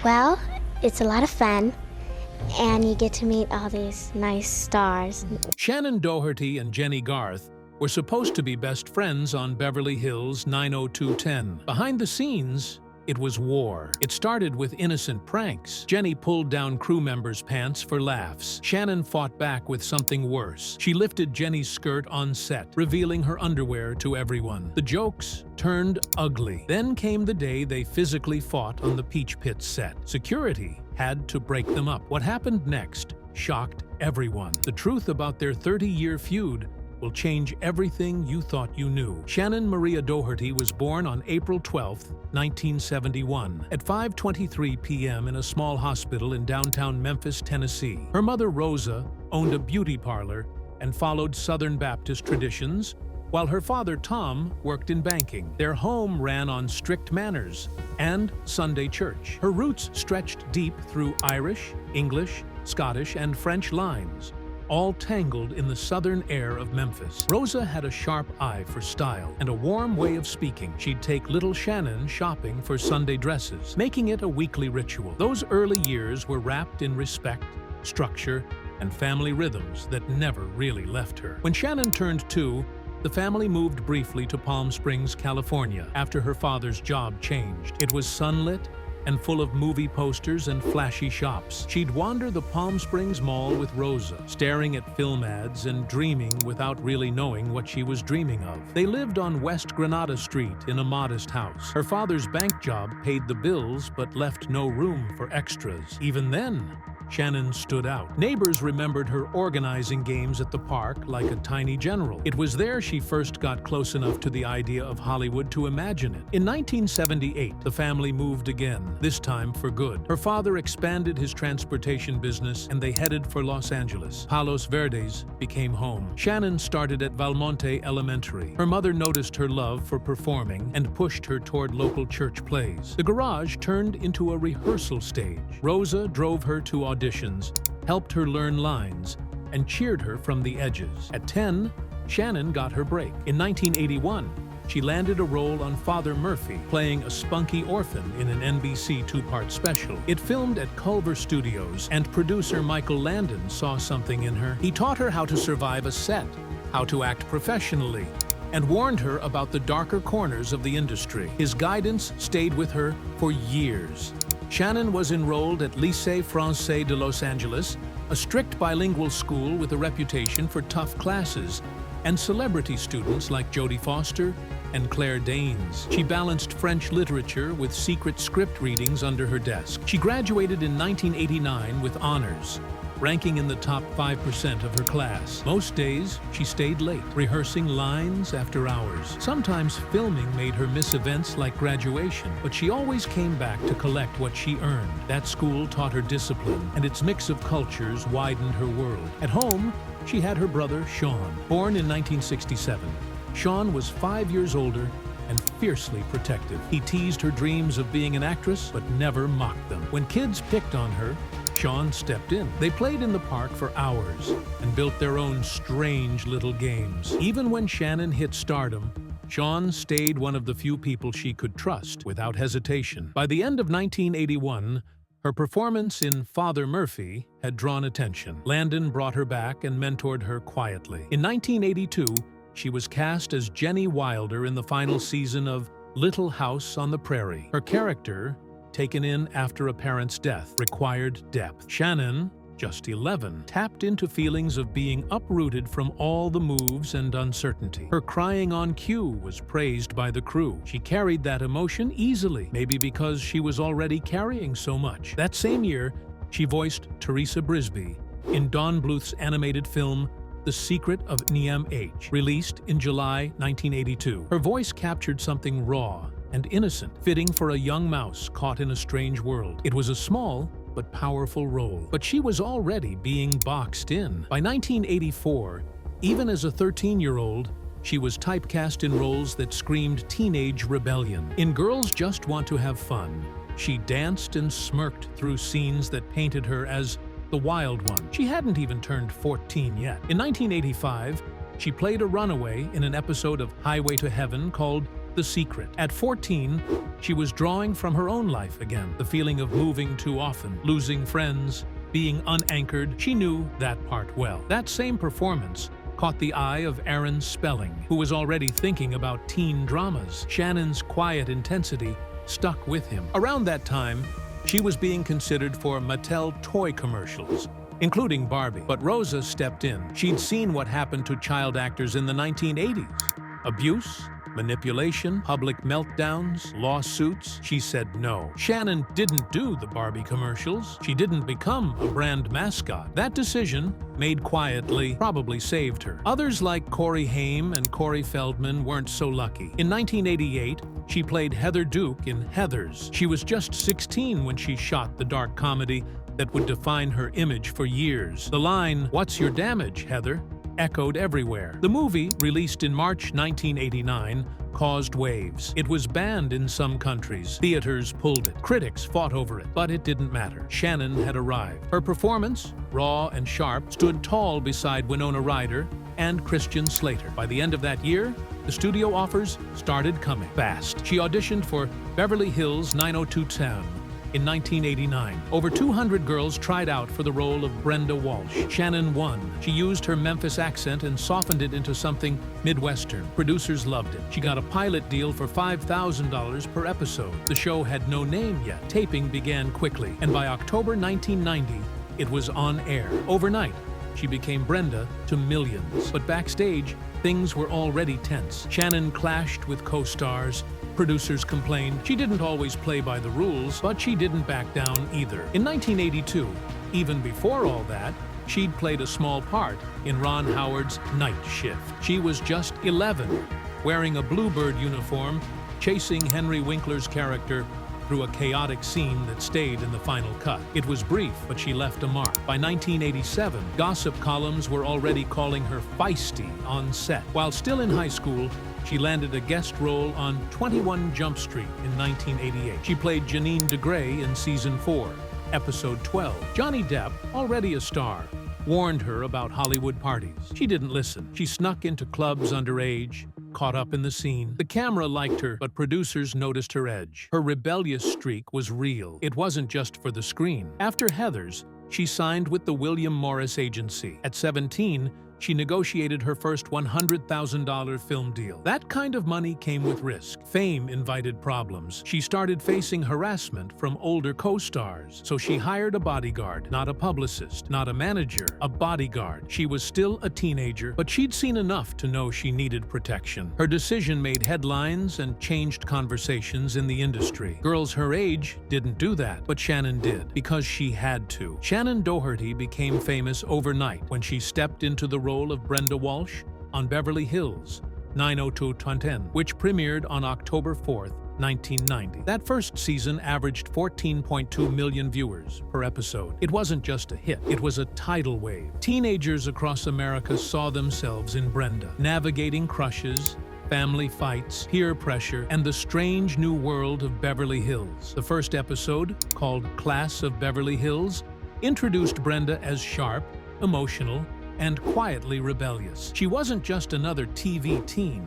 Well, it's a lot of fun, and you get to meet all these nice stars. Shannen Doherty and Jennie Garth were supposed to be best friends on Beverly Hills 90210. Behind the scenes, it was war. It started with innocent pranks. Jennie pulled down crew members' pants for laughs. Shannen fought back with something worse. She lifted Jennie's skirt on set, revealing her underwear to everyone. The jokes turned ugly. Then came the day they physically fought on the Peach Pit set. Security had to break them up. What happened next shocked everyone. The truth about their 30-year feud will change everything you thought you knew. Shannen Maria Doherty was born on April 12, 1971, at 5:23 p.m. in a small hospital in downtown Memphis, Tennessee. Her mother, Rosa, owned a beauty parlor and followed Southern Baptist traditions, while her father, Tom, worked in banking. Their home ran on strict manners and Sunday church. Her roots stretched deep through Irish, English, Scottish, and French lines, all tangled in the southern air of Memphis. Rosa had a sharp eye for style and a warm way of speaking. She'd take little Shannen shopping for Sunday dresses, making it a weekly ritual. Those early years were wrapped in respect, structure, and family rhythms that never really left her. When Shannen turned 2, the family moved briefly to Palm Springs, California, after her father's job changed. It was sunlit and full of movie posters and flashy shops. She'd wander the Palm Springs Mall with Rosa, staring at film ads and dreaming without really knowing what she was dreaming of. They lived on West Granada Street in a modest house. Her father's bank job paid the bills but left no room for extras. Even then, Shannen stood out. Neighbors remembered her organizing games at the park like a tiny general. It was there she first got close enough to the idea of Hollywood to imagine it. In 1978, the family moved again, this time for good. Her father expanded his transportation business and they headed for Los Angeles. Palos Verdes became home. Shannen started at Valmonte Elementary. Her mother noticed her love for performing and pushed her toward local church plays. The garage turned into a rehearsal stage. Rosa drove her to auditions, helped her learn lines, and cheered her from the edges. At 10, Shannen got her break. In 1981, she landed a role on Father Murphy, playing a spunky orphan in an NBC 2-part special. It filmed at Culver Studios, and producer Michael Landon saw something in her. He taught her how to survive a set, how to act professionally, and warned her about the darker corners of the industry. His guidance stayed with her for years. Shannen was enrolled at Lycée Français de Los Angeles, a strict bilingual school with a reputation for tough classes, and celebrity students like Jodie Foster and Claire Danes. She balanced French literature with secret script readings under her desk. She graduated in 1989 with honors, ranking in the top 5% of her class. Most days, she stayed late, rehearsing lines after hours. Sometimes filming made her miss events like graduation, but she always came back to collect what she earned. That school taught her discipline, and its mix of cultures widened her world. At home, she had her brother, Sean. Born in 1967, Sean was 5 years older and fiercely protective. He teased her dreams of being an actress, but never mocked them. When kids picked on her, Sean stepped in. They played in the park for hours and built their own strange little games. Even when Shannen hit stardom, Sean stayed one of the few people she could trust without hesitation. By the end of 1981, her performance in Father Murphy had drawn attention. Landon brought her back and mentored her quietly. In 1982, she was cast as Jenny Wilder in the final season of Little House on the Prairie. Her character, taken in after a parent's death, required depth. Shannen, just 11, tapped into feelings of being uprooted from all the moves and uncertainty. Her crying on cue was praised by the crew. She carried that emotion easily, maybe because she was already carrying so much. That same year, she voiced Teresa Brisby in Don Bluth's animated film The Secret of Niem H, released in July 1982. Her voice captured something raw and innocent, fitting for a young mouse caught in a strange world. It was a small but powerful role, but she was already being boxed in. By 1984, even as a 13-year-old, she was typecast in roles that screamed teenage rebellion. In Girls Just Want to Have Fun, she danced and smirked through scenes that painted her as the wild one. She hadn't even turned 14 yet. In 1985, she played a runaway in an episode of Highway to Heaven called The Secret. At 14, she was drawing from her own life again. The feeling of moving too often, losing friends, being unanchored. She knew that part well. That same performance caught the eye of Aaron Spelling, who was already thinking about teen dramas. Shannen's quiet intensity stuck with him. Around that time, she was being considered for Mattel toy commercials, including Barbie. But Rosa stepped in. She'd seen what happened to child actors in the 1980s. Abuse, manipulation, public meltdowns, lawsuits. She said no. Shannen didn't do the Barbie commercials. She didn't become a brand mascot. That decision, made quietly, probably saved her. Others like Corey Haim and Corey Feldman weren't so lucky. In 1988, she played Heather Duke in Heathers. She was just 16 when she shot the dark comedy that would define her image for years. The line, "What's your damage, Heather?" echoed everywhere. The movie, released in March 1989, caused waves. It was banned in some countries. Theaters pulled it. Critics fought over it. But it didn't matter. Shannen had arrived. Her performance, raw and sharp, stood tall beside Winona Ryder and Christian Slater. By the end of that year, the studio offers started coming fast. She auditioned for Beverly Hills 90210. In 1989, over 200 girls tried out for the role of Brenda Walsh. Shannen won. She used her Memphis accent and softened it into something Midwestern. Producers loved it. She got a pilot deal for $5,000 per episode. The show had no name yet. Taping began quickly, and by October 1990, it was on air. Overnight, she became Brenda to millions. But backstage, things were already tense. Shannen clashed with co-stars. Producers complained. She didn't always play by the rules, but she didn't back down either. In 1982, even before all that, she'd played a small part in Ron Howard's Night Shift. She was just 11, wearing a Bluebird uniform, chasing Henry Winkler's character through a chaotic scene that stayed in the final cut. It was brief, but she left a mark. By 1987, gossip columns were already calling her feisty on set. While still in high school, she landed a guest role on 21 Jump Street in 1988. She played Janine DeGray in Season 4, Episode 12. Johnny Depp, already a star, warned her about Hollywood parties. She didn't listen. She snuck into clubs underage, caught up in the scene. The camera liked her, but producers noticed her edge. Her rebellious streak was real. It wasn't just for the screen. After Heathers, she signed with the William Morris Agency. At 17, she negotiated her first $100,000 film deal. That kind of money came with risk. Fame invited problems. She started facing harassment from older co-stars, so she hired a bodyguard, not a publicist, not a manager, a bodyguard. She was still a teenager, but she'd seen enough to know she needed protection. Her decision made headlines and changed conversations in the industry. Girls her age didn't do that, but Shannen did, because she had to. Shannen Doherty became famous overnight when she stepped into the role of Brenda Walsh on Beverly Hills 90210, which premiered on October 4th, 1990. That first season averaged 14.2 million viewers per episode. It wasn't just a hit, it was a tidal wave. Teenagers across America saw themselves in Brenda, navigating crushes, family fights, peer pressure, and the strange new world of Beverly Hills. The first episode, called Class of Beverly Hills, introduced Brenda as sharp, emotional, and quietly rebellious. She wasn't just another TV teen,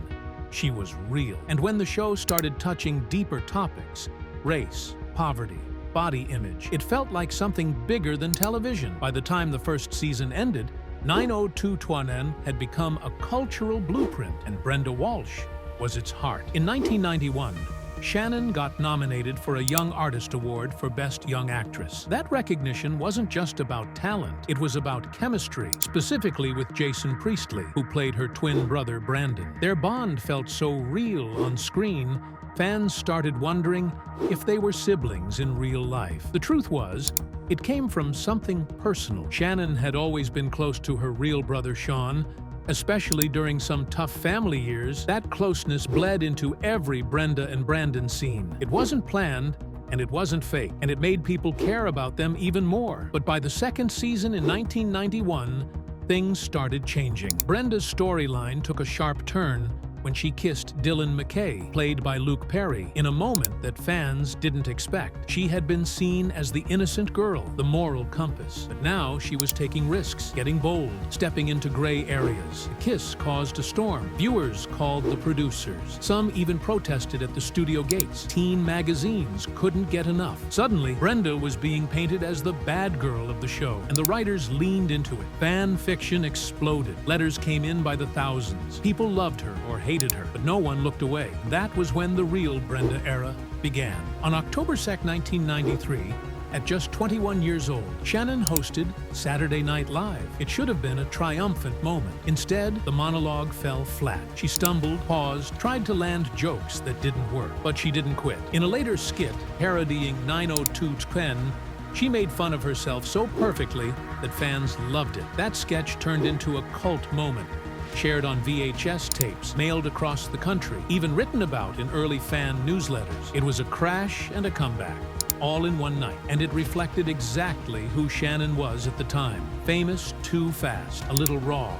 she was real. And when the show started touching deeper topics, race, poverty, body image, it felt like something bigger than television. By the time the first season ended, 90210 had become a cultural blueprint, and Brenda Walsh was its heart. In 1991, Shannen got nominated for a Young Artist Award for Best Young Actress. That recognition wasn't just about talent, it was about chemistry, specifically with Jason Priestley, who played her twin brother Brandon. Their bond felt so real on screen, fans started wondering if they were siblings in real life. The truth was, it came from something personal. Shannen had always been close to her real brother Sean, especially during some tough family years. That closeness bled into every Brenda and Brandon scene. It wasn't planned, and it wasn't fake, and it made people care about them even more. But by the second season in 1991, things started changing. Brenda's storyline took a sharp turn when she kissed Dylan McKay, played by Luke Perry, in a moment that fans didn't expect. She had been seen as the innocent girl, the moral compass. But now she was taking risks, getting bold, stepping into gray areas. The kiss caused a storm. Viewers called the producers. Some even protested at the studio gates. Teen magazines couldn't get enough. Suddenly, Brenda was being painted as the bad girl of the show, and the writers leaned into it. Fan fiction exploded. Letters came in by the thousands. People loved her or hated her, but no one looked away. That was when the real Brenda era began. On October 2nd, 1993, at just 21 years old, Shannen hosted Saturday Night Live. It should have been a triumphant moment. Instead, the monologue fell flat. She stumbled, paused, tried to land jokes that didn't work, but she didn't quit. In a later skit, parodying 90210, she made fun of herself so perfectly that fans loved it. That sketch turned into a cult moment, shared on VHS tapes, mailed across the country, even written about in early fan newsletters. It was a crash and a comeback, all in one night, and it reflected exactly who Shannen was at the time. Famous too fast, a little raw,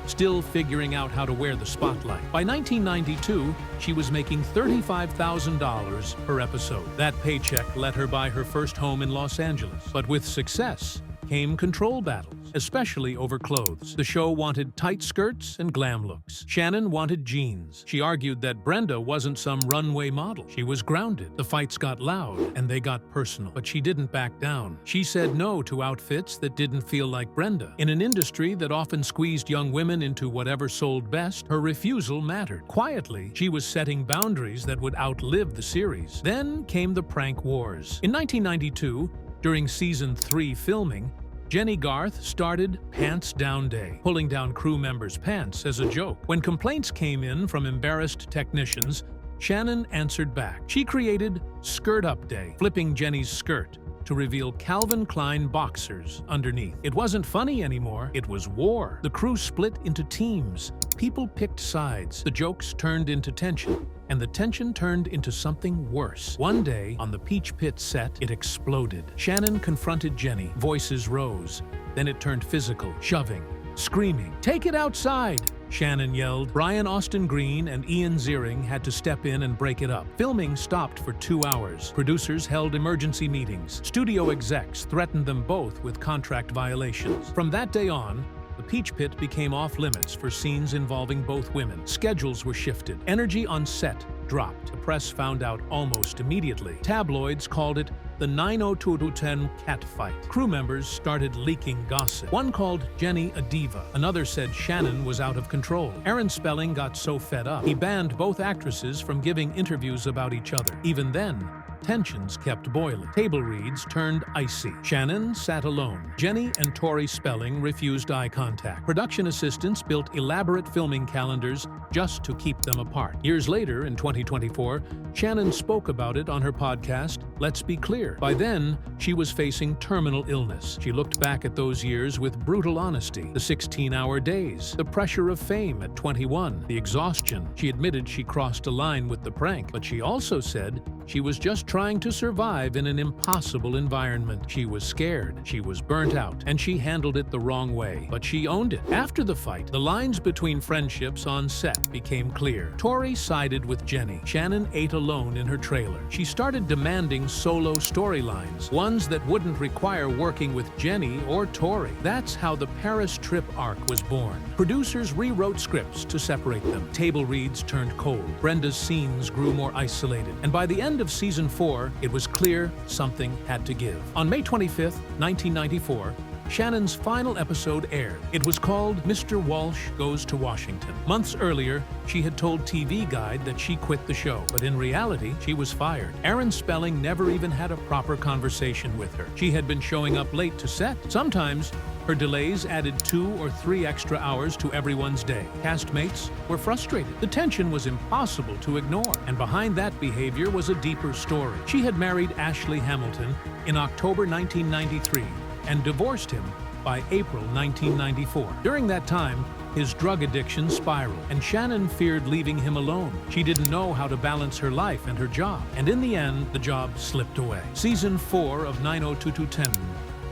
still figuring out how to wear the spotlight. By 1992, she was making $35,000 per episode. That paycheck let her buy her first home in Los Angeles. But with success came control battles, especially over clothes. The show wanted tight skirts and glam looks. Shannen wanted jeans. She argued that Brenda wasn't some runway model. She was grounded. The fights got loud, and they got personal. But she didn't back down. She said no to outfits that didn't feel like Brenda. In an industry that often squeezed young women into whatever sold best, her refusal mattered. Quietly, she was setting boundaries that would outlive the series. Then came the prank wars. In 1992, during season 3 filming, Jennie Garth started Pants Down Day, pulling down crew members' pants as a joke. When complaints came in from embarrassed technicians, Shannen answered back. She created Skirt Up Day, flipping Jennie's skirt to reveal Calvin Klein boxers underneath. It wasn't funny anymore, it was war. The crew split into teams. People picked sides. The jokes turned into tension, and the tension turned into something worse. One day, on the Peach Pit set, it exploded. Shannen confronted Jennie. Voices rose. Then it turned physical, shoving, screaming. "Take it outside!" Shannen yelled. Brian Austin Green and Ian Ziering had to step in and break it up. Filming stopped for 2 hours. Producers held emergency meetings. Studio execs threatened them both with contract violations. From that day on, the Peach Pit became off-limits for scenes involving both women. Schedules were shifted. Energy on set dropped. The press found out almost immediately. Tabloids called it the 90210 catfight. Crew members started leaking gossip. One called Jennie a diva. Another said Shannen was out of control. Aaron Spelling got so fed up, he banned both actresses from giving interviews about each other. Even then, tensions kept boiling. Table reads turned icy. Shannen sat alone. Jennie and Tori Spelling refused eye contact. Production assistants built elaborate filming calendars just to keep them apart. Years later, in 2024, Shannen spoke about it on her podcast, Let's Be Clear. By then, she was facing terminal illness. She looked back at those years with brutal honesty. The 16-hour days, the pressure of fame at 21, the exhaustion. She admitted she crossed a line with the prank, but she also said she was just trying to survive in an impossible environment. She was scared, she was burnt out, and she handled it the wrong way. But she owned it. After the fight, the lines between friendships on set became clear. Tori sided with Jennie. Shannen ate alone in her trailer. She started demanding solo storylines, ones that wouldn't require working with Jennie or Tori. That's how the Paris trip arc was born. Producers rewrote scripts to separate them. Table reads turned cold. Brenda's scenes grew more isolated. And by the end of season 4, it was clear something had to give. On May 25th, 1994, Shannen's final episode aired. It was called Mr. Walsh Goes to Washington. Months earlier, she had told TV Guide that she quit the show, but in reality, she was fired. Aaron Spelling never even had a proper conversation with her. She had been showing up late to set. Sometimes, her delays added 2 or 3 extra hours to everyone's day. Castmates were frustrated. The tension was impossible to ignore, and behind that behavior was a deeper story. She had married Ashley Hamilton in October 1993 and divorced him by April 1994. During that time, his drug addiction spiraled, and Shannen feared leaving him alone. She didn't know how to balance her life and her job, and in the end, the job slipped away. Season 4 of 90210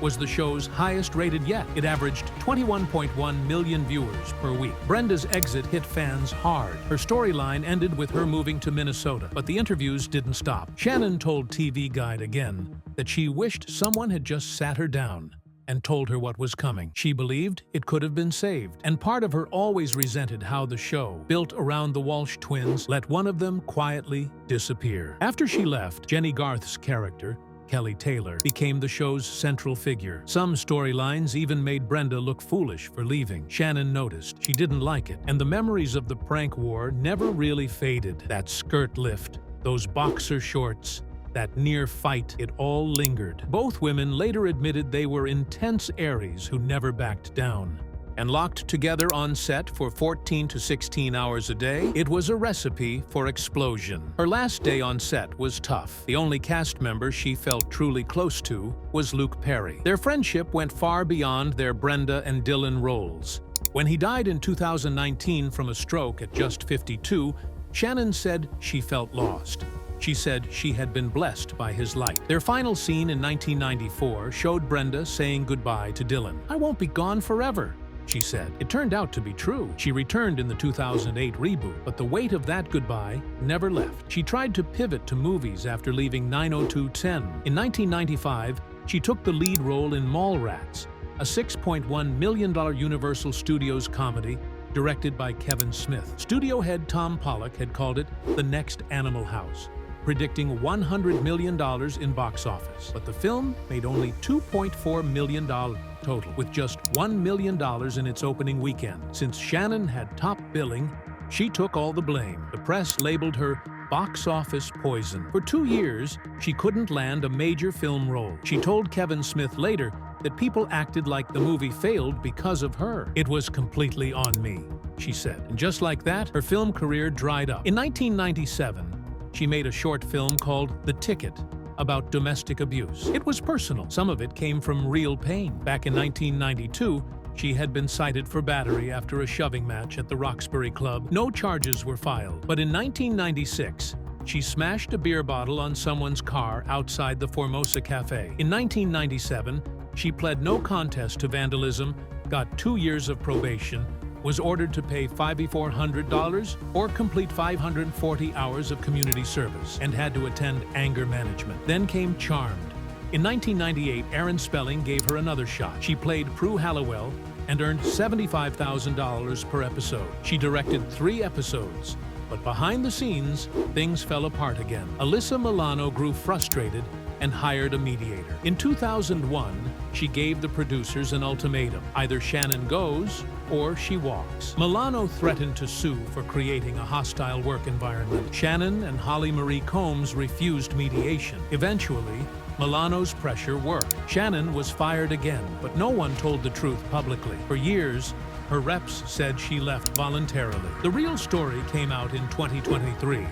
was the show's highest rated yet. It averaged 21.1 million viewers per week. Brenda's exit hit fans hard. Her storyline ended with her moving to Minnesota, but the interviews didn't stop. Shannen told TV Guide again that she wished someone had just sat her down and told her what was coming. She believed it could have been saved, and part of her always resented how the show, built around the Walsh twins, let one of them quietly disappear. After she left, Jennie Garth's character, Kelly Taylor, became the show's central figure. Some storylines even made Brenda look foolish for leaving. Shannen noticed she didn't like it, and the memories of the prank war never really faded. That skirt lift, those boxer shorts, that near fight, it all lingered. Both women later admitted they were intense Aries who never backed down. And locked together on set for 14 to 16 hours a day, it was a recipe for explosion. Her last day on set was tough. The only cast member she felt truly close to was Luke Perry. Their friendship went far beyond their Brenda and Dylan roles. When he died in 2019 from a stroke at just 52, Shannen said she felt lost. She said she had been blessed by his light. Their final scene in 1994 showed Brenda saying goodbye to Dylan. "I won't be gone forever," she said. It turned out to be true. She returned in the 2008 reboot, but the weight of that goodbye never left. She tried to pivot to movies after leaving 90210. In 1995, she took the lead role in Mallrats, a $6.1 million Universal Studios comedy directed by Kevin Smith. Studio head Tom Pollock had called it the next Animal House, predicting $100 million in box office. But the film made only $2.4 million total, with just $1 million in its opening weekend. Since Shannen had top billing, she took all the blame. The press labeled her box office poison. For 2 years, she couldn't land a major film role. She told Kevin Smith later that people acted like the movie failed because of her. "It was completely on me," she said. And just like that, her film career dried up. In 1997, she made a short film called The Ticket about domestic abuse. It was personal. Some of it came from real pain. Back in 1992, she had been cited for battery after a shoving match at the Roxbury Club. No charges were filed. But in 1996, she smashed a beer bottle on someone's car outside the Formosa Cafe. In 1997, she pled no contest to vandalism, got 2 years of probation, was ordered to pay $5,400 or complete 540 hours of community service, and had to attend anger management. Then came Charmed. In 1998, Aaron Spelling gave her another shot. She played Prue Halliwell and earned $75,000 per episode. She directed 3 episodes, but behind the scenes, things fell apart again. Alyssa Milano grew frustrated and hired a mediator. In 2001, she gave the producers an ultimatum: either Shannen goes or she walks. Milano threatened to sue for creating a hostile work environment. Shannen and Holly Marie Combs refused mediation. Eventually, Milano's pressure worked. Shannen was fired again, but no one told the truth publicly. For years, her reps said she left voluntarily. The real story came out in 2023,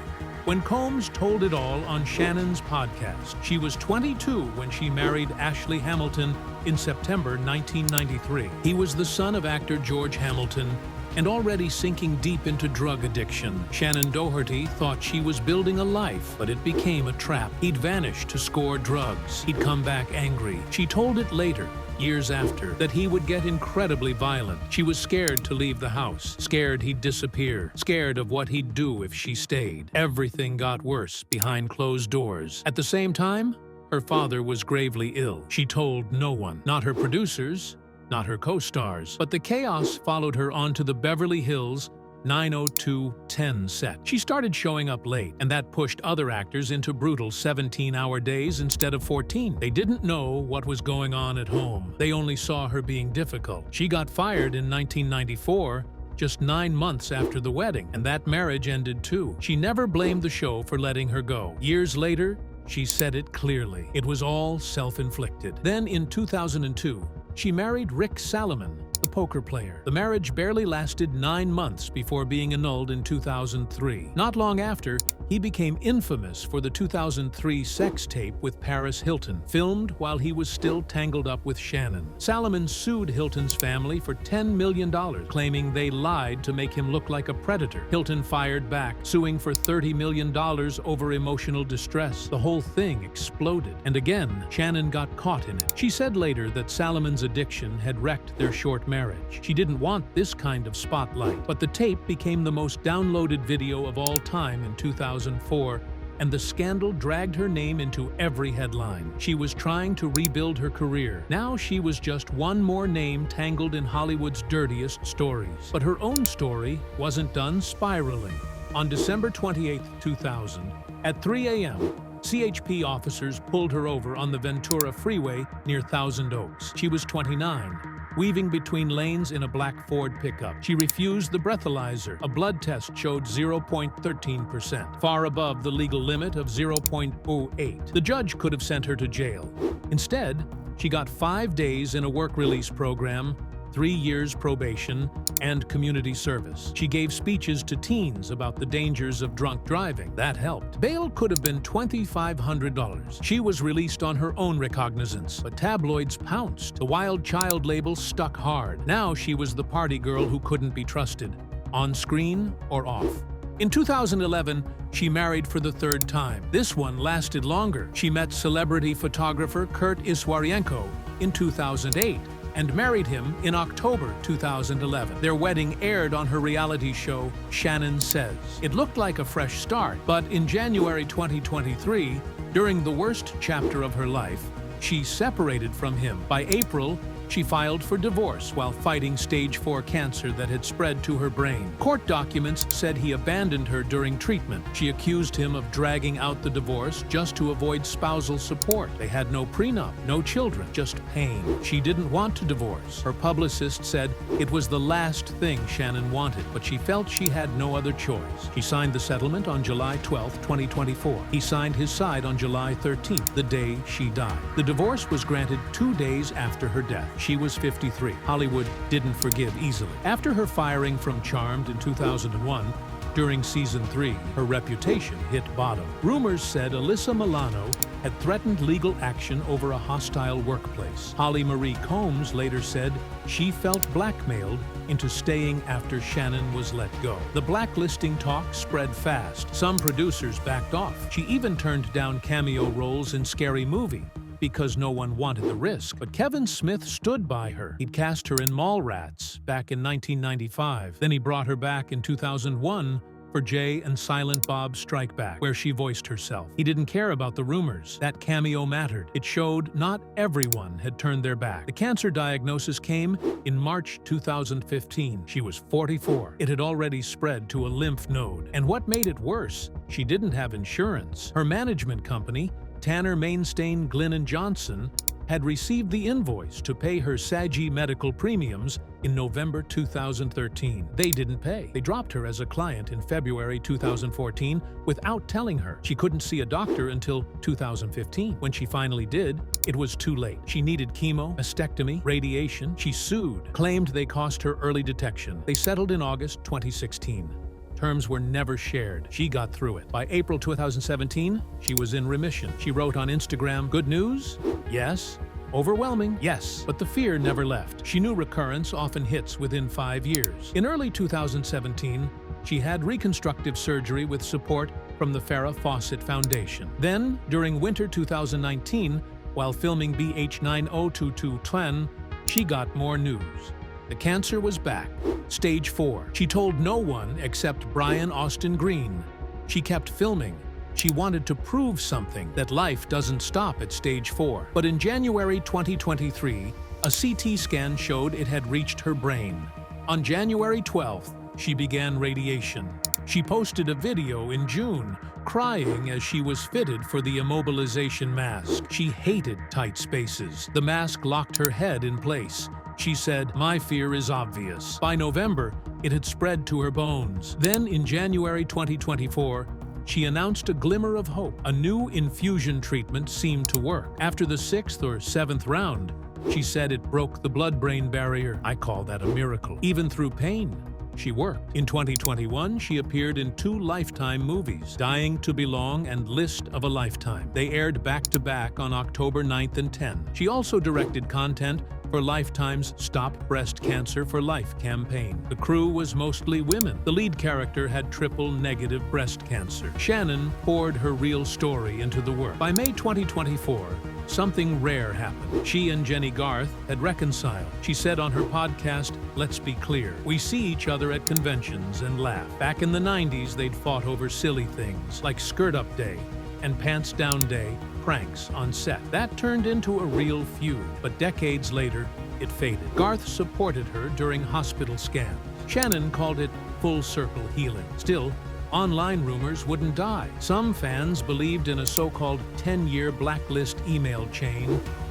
when Combs told it all on Shannen's podcast. She was 22 when she married Ashley Hamilton in September 1993. He was the son of actor George Hamilton and already sinking deep into drug addiction. Shannen Doherty thought she was building a life, but it became a trap. He'd vanished to score drugs. He'd come back angry. She told it later, years after, that he would get incredibly violent. She was scared to leave the house, scared he'd disappear, scared of what he'd do if she stayed. Everything got worse behind closed doors. At the same time, her father was gravely ill. She told no one, not her producers, not her co-stars. But the chaos followed her onto the Beverly Hills 90210 set. She started showing up late, and that pushed other actors into brutal 17-hour days instead of 14. They didn't know what was going on at home. They only saw her being difficult. She got fired in 1994, just 9 months after the wedding, and that marriage ended too. She never blamed the show for letting her go. Years later, she said it clearly. It was all self-inflicted. Then in 2002, she married Rick Salomon, the poker player. The marriage barely lasted 9 months before being annulled in 2003. Not long after, he became infamous for the 2003 sex tape with Paris Hilton, filmed while he was still tangled up with Shannen. Salomon sued Hilton's family for $10 million, claiming they lied to make him look like a predator. Hilton fired back, suing for $30 million over emotional distress. The whole thing exploded, and again, Shannen got caught in it. She said later that Salomon's addiction had wrecked their short marriage. She didn't want this kind of spotlight, but the tape became the most downloaded video of all time in 2004, and the scandal dragged her name into every headline. She was trying to rebuild her career. Now she was just one more name tangled in Hollywood's dirtiest stories. But her own story wasn't done spiraling. On December 28, 2000, at 3 a.m., CHP officers pulled her over on the Ventura Freeway near Thousand Oaks. She was 29, weaving between lanes in a black Ford pickup. She refused the breathalyzer. A blood test showed 0.13%, far above the legal limit of 0.08. The judge could have sent her to jail. Instead, she got 5 days in a work release program, 3 years probation, and community service. She gave speeches to teens about the dangers of drunk driving. That helped. Bail could have been $2,500. She was released on her own recognizance, but tabloids pounced. The Wild Child label stuck hard. Now she was the party girl who couldn't be trusted, on screen or off. In 2011, she married for the 3rd time. This one lasted longer. She met celebrity photographer Kurt Iswarienko in 2008. And married him in October 2011. Their wedding aired on her reality show, Shannen Says. It looked like a fresh start, but in January 2023, during the worst chapter of her life, she separated from him. By April, she filed for divorce while fighting stage 4 cancer that had spread to her brain. Court documents said he abandoned her during treatment. She accused him of dragging out the divorce just to avoid spousal support. They had no prenup, no children, just pain. She didn't want to divorce. Her publicist said it was the last thing Shannen wanted, but she felt she had no other choice. She signed the settlement on July 12, 2024. He signed his side on July 13th, the day she died. The divorce was granted 2 days after her death. She was 53. Hollywood didn't forgive easily. After her firing from Charmed in 2001, during season 3, her reputation hit bottom. Rumors said Alyssa Milano had threatened legal action over a hostile workplace. Holly Marie Combs later said she felt blackmailed into staying after Shannen was let go. The blacklisting talk spread fast. Some producers backed off. She even turned down cameo roles in Scary Movie because no one wanted the risk. But Kevin Smith stood by her. He'd cast her in Mallrats back in 1995. Then he brought her back in 2001 for Jay and Silent Bob Strike Back, where she voiced herself. He didn't care about the rumors. That cameo mattered. It showed not everyone had turned their back. The cancer diagnosis came in March 2015. She was 44. It had already spread to a lymph node. And what made it worse, she didn't have insurance. Her management company, Tanner Mainstain Glynn & Johnson, had received the invoice to pay her SAGI medical premiums in November 2013. They didn't pay. They dropped her as a client in February 2014 without telling her. She couldn't see a doctor until 2015. When she finally did, it was too late. She needed chemo, mastectomy, radiation. She sued, claimed they cost her early detection. They settled in August 2016. Terms were never shared. She got through it. By April 2017, she was in remission. She wrote on Instagram, "Good news? Yes. Overwhelming? Yes." But the fear never left. She knew recurrence often hits within 5 years. In early 2017, she had reconstructive surgery with support from the Farrah Fawcett Foundation. Then, during winter 2019, while filming BH902210, she got more news. The cancer was back. Stage 4. She told no one except Brian Austin Green. She kept filming. She wanted to prove something, that life doesn't stop at stage 4. But in January 2023, a CT scan showed it had reached her brain. On January 12th, she began radiation. She posted a video in June, crying as she was fitted for the immobilization mask. She hated tight spaces. The mask locked her head in place. She said, "My fear is obvious." By November, it had spread to her bones. Then, in January 2024, she announced a glimmer of hope. A new infusion treatment seemed to work. After the 6th or 7th round, She said it broke the blood-brain barrier. I call that a miracle. Even through pain, she worked. In 2021, she appeared in 2 Lifetime movies, Dying to Belong and List of a Lifetime. They aired back-to-back on October 9th and 10th. She also directed content for Lifetime's Stop Breast Cancer for Life campaign. The crew was mostly women. The lead character had triple-negative breast cancer. Shannen poured her real story into the work. By May 2024, something rare happened. She and Jennie Garth had reconciled. She said on her podcast, "Let's be clear. We see each other at conventions and laugh. Back in the 90s, they'd fought over silly things like Skirt Up Day and Pants Down Day pranks on set. That turned into a real feud, but decades later, it faded. Garth supported her during hospital scans. Shannen called it full circle healing. Still, online rumors wouldn't die. Some fans believed in a so-called 10-year blacklist email chain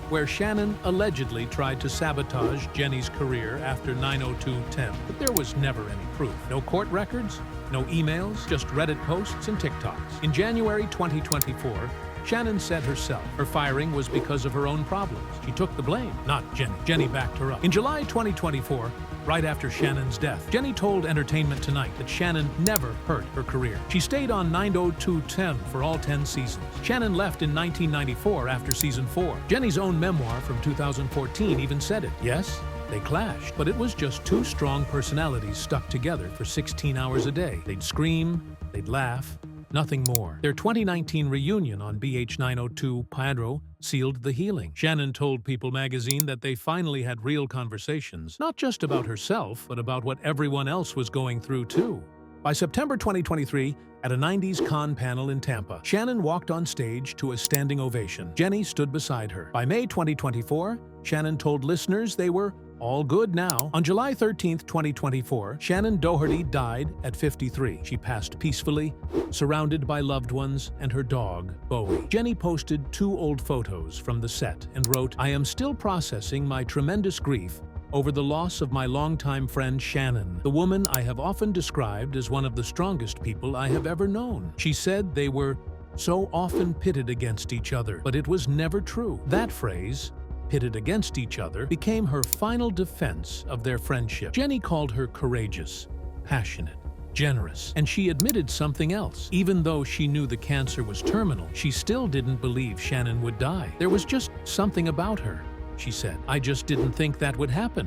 where Shannen allegedly tried to sabotage Jennie's career after 9/02/10, but there was never any proof. No court records, no emails, just Reddit posts and TikToks. In January 2024, Shannen said herself her firing was because of her own problems. She took the blame, not Jennie. Jennie backed her up. In July 2024, right after Shannen's death, Jennie told Entertainment Tonight that Shannen never hurt her career. She stayed on 9/02/10 for all 10 seasons. Shannen left in 1994 after season 4. Jennie's own memoir from 2014 even said it. Yes, they clashed, but it was just 2 strong personalities stuck together for 16 hours a day. They'd scream, they'd laugh, nothing more. Their 2019 reunion on BH 902 Padro sealed the healing. Shannen told People magazine that they finally had real conversations, not just about herself, but about what everyone else was going through too. By September 2023, at a 90s con panel in Tampa, Shannen walked on stage to a standing ovation. Jennie stood beside her. By May 2024, Shannen told listeners they were all good now. On July 13th, 2024, Shannen Doherty died at 53. She passed peacefully, surrounded by loved ones and her dog, Bowie. Jennie posted 2 old photos from the set and wrote, "I am still processing my tremendous grief over the loss of my longtime friend Shannen, the woman I have often described as one of the strongest people I have ever known." She said they were so often pitted against each other, but it was never true. That phrase, pitted against each other, became her final defense of their friendship. Jennie called her courageous, passionate, generous, and she admitted something else. Even though she knew the cancer was terminal, she still didn't believe Shannen would die. "There was just something about her," she said. "I just didn't think that would happen."